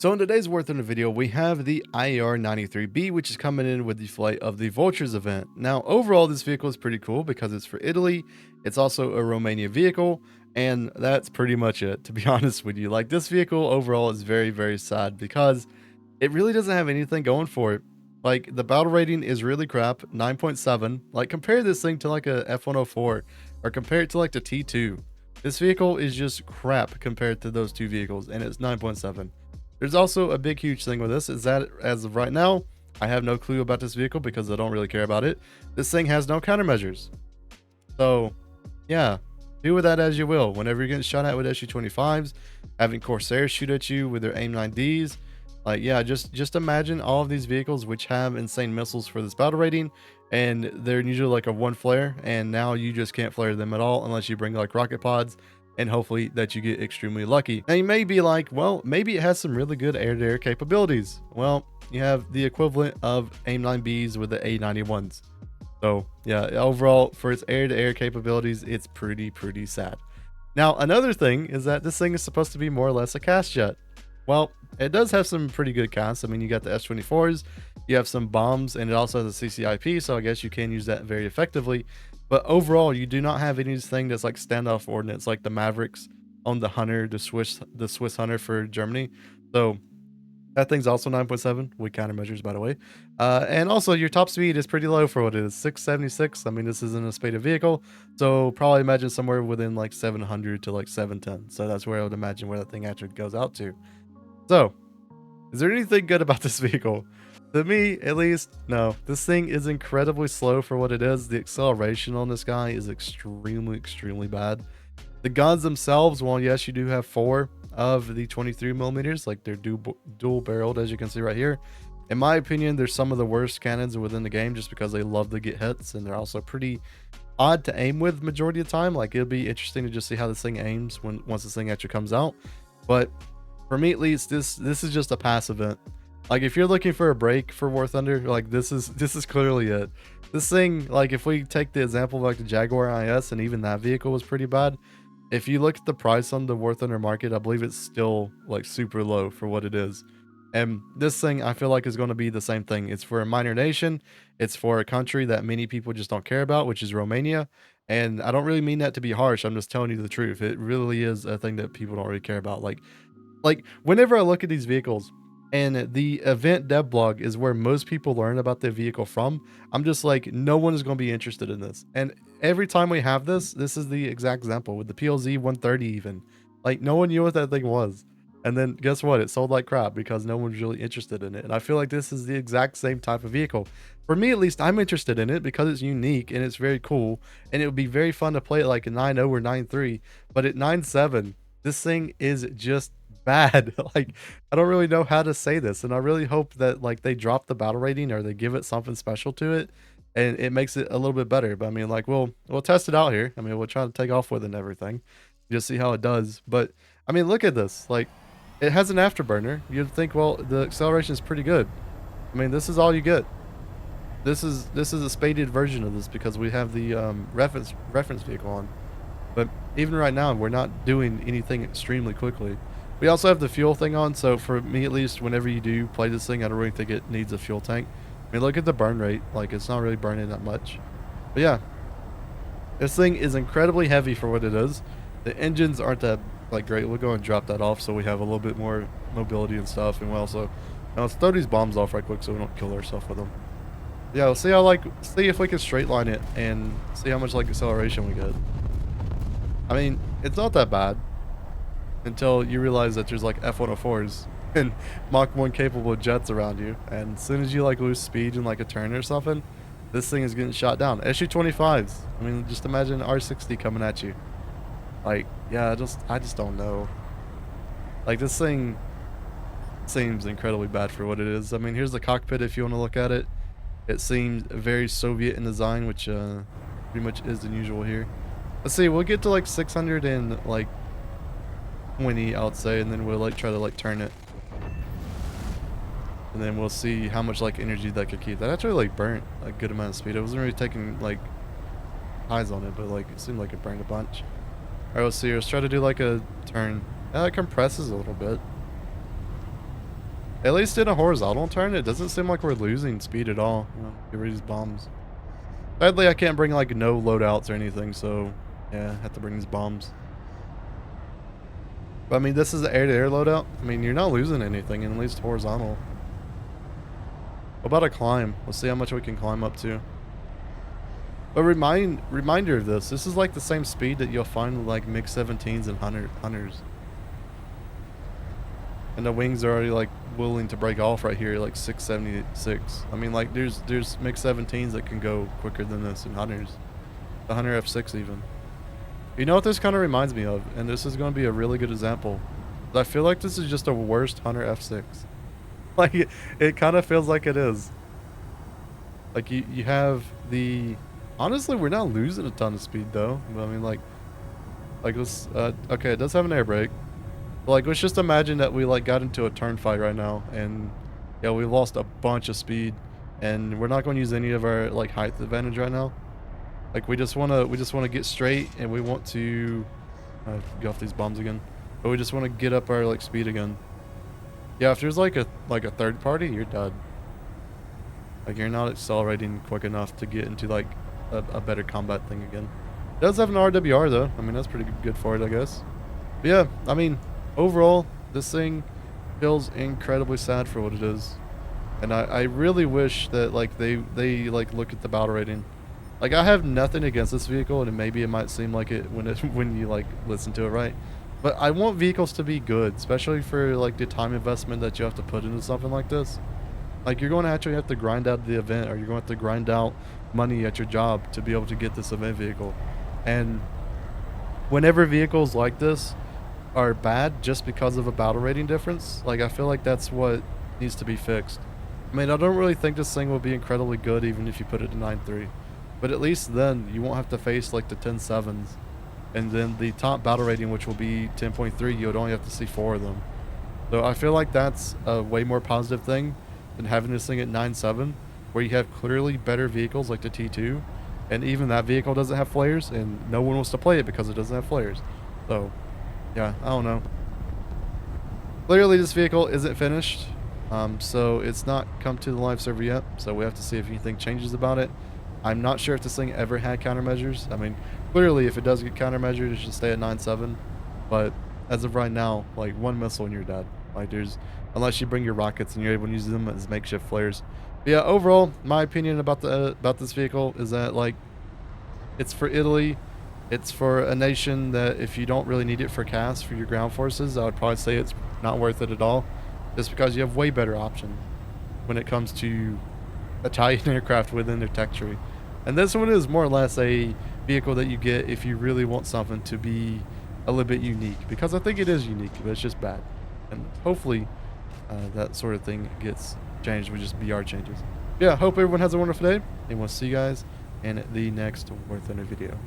So in today's Warthunder video, we have the IAR-93B, which is coming in with the flight of the Vultures event. Now, overall, this vehicle is pretty cool because it's for Italy. It's also a Romania vehicle, and that's pretty much it, to be honest with you. Like, this vehicle overall is very, very sad because it really doesn't have anything going for it. Like, the battle rating is really crap, 9.7. Like, compare this thing to like a F104 or compare it to like the T2. This vehicle is just crap compared to those two vehicles, and it's 9.7. There's also a big, huge thing with this is that as of right now, I have no clue about this vehicle because I don't really care about it. This thing has no countermeasures. So, yeah, do with that as you will. Whenever you're getting shot at with SU-25s, having Corsairs shoot at you with their AIM-9Ds, like, yeah, just imagine all of these vehicles which have insane missiles for this battle rating, and they're usually like a one flare, and now you just can't flare them at all unless you bring like rocket pods, and hopefully that you get extremely lucky. Now you may be like, well, maybe it has some really good air-to-air capabilities. Well, you have the equivalent of AIM-9Bs with the A91s. So yeah, overall for its air-to-air capabilities, it's pretty sad. Now another thing is that this thing is supposed to be more or less a cast jet. Well, it does have some pretty good casts. I mean, you got the S-24s, you have some bombs, and it also has a CCIP, so I guess you can use that very effectively. But overall, you do not have anything that's like standoff ordnance like the Mavericks on the Hunter, the Swiss Hunter for Germany. So that thing's also 9.7 with countermeasures, by the way. And also your top speed is pretty low for what it is, 676. I mean, this isn't a spaded vehicle, so probably imagine somewhere within like 700 to like 710. So that's where I would imagine where that thing actually goes out to. So, is there anything good about this vehicle? To me, at least, no. This thing is incredibly slow for what it is. The acceleration on this guy is extremely bad. The guns themselves, well, yes, you do have 4 of the 23 millimeters, like they're dual barreled, as you can see right here. In my opinion, they're some of the worst cannons within the game just because they love to get hits, and they're also pretty odd to aim with majority of the time. Like, it'll be interesting to just see how this thing aims once this thing actually comes out. But for me, at least, this is just a pass event. Like, if you're looking for a break for Warthunder, like this is clearly it. This thing, like, if we take the example of like the Jaguar IS, and even that vehicle was pretty bad. If you look at the price on the Warthunder market, I believe it's still like super low for what it is. And this thing, I feel like, is going to be the same thing. It's for a minor nation. It's for a country that many people just don't care about, which is Romania. And I don't really mean that to be harsh. I'm just telling you the truth. It really is a thing that people don't really care about. Like whenever I look at these vehicles, and the event dev blog is where most people learn about the vehicle from, I'm just like, no one is going to be interested in this. And every time we have this is the exact example with the PLZ 130 even. Like, no one knew what that thing was. And then guess what? It sold like crap because no one's really interested in it. And I feel like this is the exact same type of vehicle. For me, at least, I'm interested in it because it's unique and it's very cool. And it would be very fun to play it like a 9.0 or 9.3. But at 9.7, this thing is just bad. Like, I don't really know how to say this, and I really hope that like they drop the battle rating or they give it something special to it and it makes it a little bit better. But I mean, like, we'll test it out here. I mean, we'll try to take off with it and everything, just see how it does. But I mean, look at this. Like, it has an afterburner. You'd think, well, the acceleration is pretty good. I mean, this is all you get. This is a spaded version of this because we have the reference vehicle on. But even right now, we're not doing anything extremely quickly. We also have the fuel thing on, so for me at least, whenever you do play this thing, I don't really think it needs a fuel tank. I mean, look at the burn rate. Like, it's not really burning that much. But yeah, this thing is incredibly heavy for what it is. The engines aren't that like great. We'll go and drop that off so we have a little bit more mobility and stuff. And we'll also, now let's throw these bombs off right quick so we don't kill ourselves with them. Yeah, we'll see how, see if we can straight line it and see how much like acceleration we get. I mean, it's not that bad until you realize that there's like F104s and Mach 1 capable jets around you, and as soon as you like lose speed in like a turn or something, this thing is getting shot down. SU-25s, I mean, just imagine R60 coming at you. Like, yeah, I just don't know. Like, this thing seems incredibly bad for what it is. I mean, here's the cockpit if you want to look at it. It seems very Soviet in design, which pretty much is unusual here. Let's see, we'll get to like 600 and like 20, I would say, and then we'll like try to like turn it, and then we'll see how much like energy that could keep. That actually like burnt a good amount of speed. I wasn't really taking like highs on it, but like it seemed like it burned a bunch. All right, let's see. Let's try to do like a turn. It compresses a little bit. At least in a horizontal turn, it doesn't seem like we're losing speed at all. You know, get rid of these bombs. Sadly, I can't bring like no loadouts or anything, so yeah, I have to bring these bombs. But I mean, this is the air-to-air loadout. I mean, you're not losing anything, at least horizontal. What about a climb? Let's see how much we can climb up to. But reminder of this is like the same speed that you'll find with like MiG-17s and Hunters. And the wings are already like willing to break off right here, like 676. I mean, like there's MiG-17s that can go quicker than this, and Hunters. The Hunter F6 even. You know what this kind of reminds me of? And this is going to be a really good example. I feel like this is just a worst Hunter F6. Like, it kind of feels like it is. Like, you have the... Honestly, we're not losing a ton of speed, though. But, I mean, like let's... okay, it does have an air brake. But, like, let's just imagine that we, like, got into a turn fight right now. And, yeah, we lost a bunch of speed. And we're not going to use any of our, like, height advantage right now. Like, we just want to get straight. And we want to... get off these bombs again. But we just want to get up our, like, speed again. Yeah, if there's like a third party, you're dead. Like, you're not accelerating quick enough to get into like a better combat thing again. It does have an RWR though. I mean, that's pretty good for it, I guess. But yeah, I mean, overall, this thing feels incredibly sad for what it is. And I really wish that like they like look at the battle rating. Like, I have nothing against this vehicle, and maybe it might seem like it when you like listen to it, right? But I want vehicles to be good, especially for like the time investment that you have to put into something like this. Like, you're going to actually have to grind out the event, or you're going to have to grind out money at your job to be able to get this event vehicle. And whenever vehicles like this are bad just because of a battle rating difference, like, I feel like that's what needs to be fixed. I mean, I don't really think this thing will be incredibly good even if you put it to 9.3. But at least then you won't have to face like the 10.7s. And then the top battle rating, which will be 10.3, you would only have to see 4 of them. So I feel like that's a way more positive thing than having this thing at 9.7, where you have clearly better vehicles like the T2, and even that vehicle doesn't have flares, and no one wants to play it because it doesn't have flares. So, yeah, I don't know. Clearly this vehicle isn't finished, so it's not come to the live server yet, so we have to see if anything changes about it. I'm not sure if this thing ever had countermeasures. I mean, clearly if it does get countermeasured, it should stay at 9.7. But as of right now, like, one missile and you're dead. Like, unless you bring your rockets and you're able to use them as makeshift flares. But yeah, overall, my opinion about this vehicle is that, like, it's for Italy. It's for a nation that if you don't really need it for CAS for your ground forces, I would probably say it's not worth it at all. Just because you have way better options when it comes to Italian aircraft within their tech tree. And this one is more or less a vehicle that you get if you really want something to be a little bit unique, because I think it is unique, but it's just bad. And hopefully that sort of thing gets changed with just BR changes. Yeah, hope everyone has a wonderful day, and we'll see you guys in the next Warthunder video.